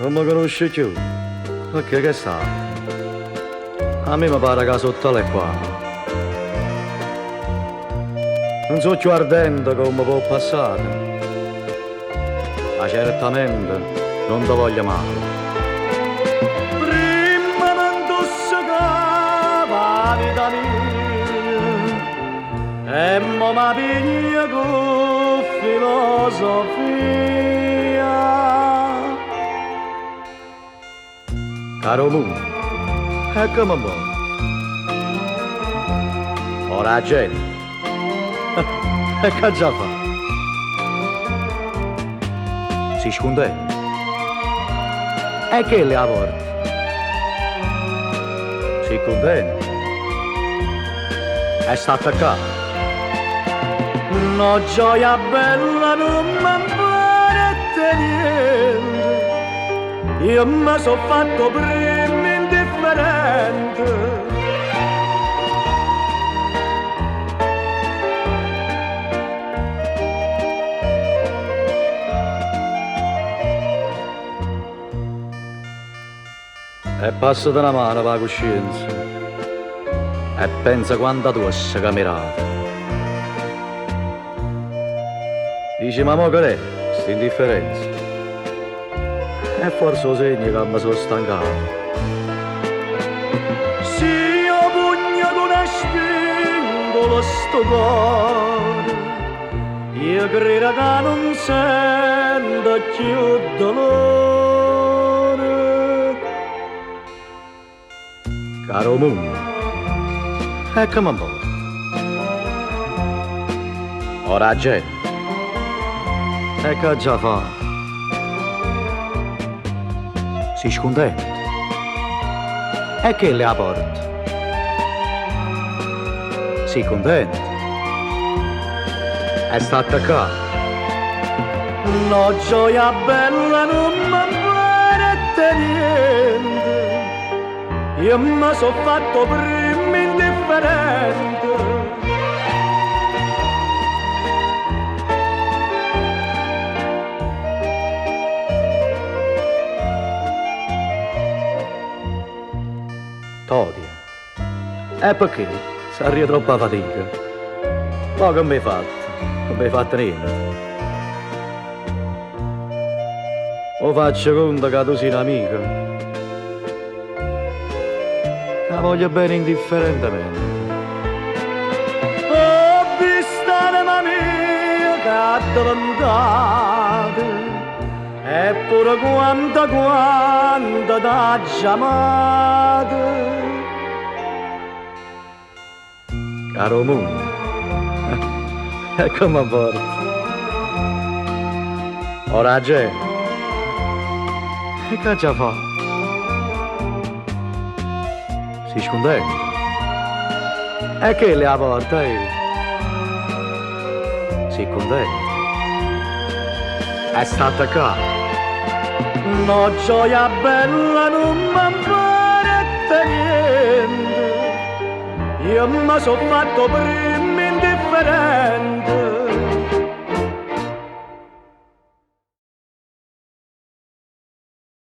Non mi conosci più. Perché che sta? A me mi pare che sotto le qua. Non so più ardente come può passare. Ma certamente non ti voglio male. Prima non tossicava vita mia e mo mi piglia con filosofia. Caro mondo, eccomi un po'. Ora la gente, e che già fa? Si scontenta. E che le ha porta? Si contenta. E sta attaccata. No gioia bella non mi pare niente. Io mi sono fatto prima indifferente. E passa da una mano la coscienza e pensa quanta tosse che mirata. Dici, ma mo che è questa indifferenza? E forse lo segno che mi sono stancato. Se io pugno con una spingola sto cuore, io credo che non sento più dolore. Caro mondo, eccomi un po'. Ora la gente, e che già fa? Si scontenta. E che le ha porta? Si contenta. E sta attaccata. No gioia bella non mi pare niente. Io mi sono fatto prima indifferente. Todia. E perché? Si arriva troppa fatica. Ma che mi hai fatto? Non mi hai fatto niente. O faccio conto che tu sei un'amica. La voglio bene indifferentemente. Ho visto l'anima mia che ha diventato. Eppure quanta t'ha chiamata. Caro mondo, eccomi a porta. Ora la gente, e che già fa? Si scontenta. E che le ha porta, Si contenta. E sta attaccata. No gioia bella non mi pare niente. Io mi sono fatto prima indifferente.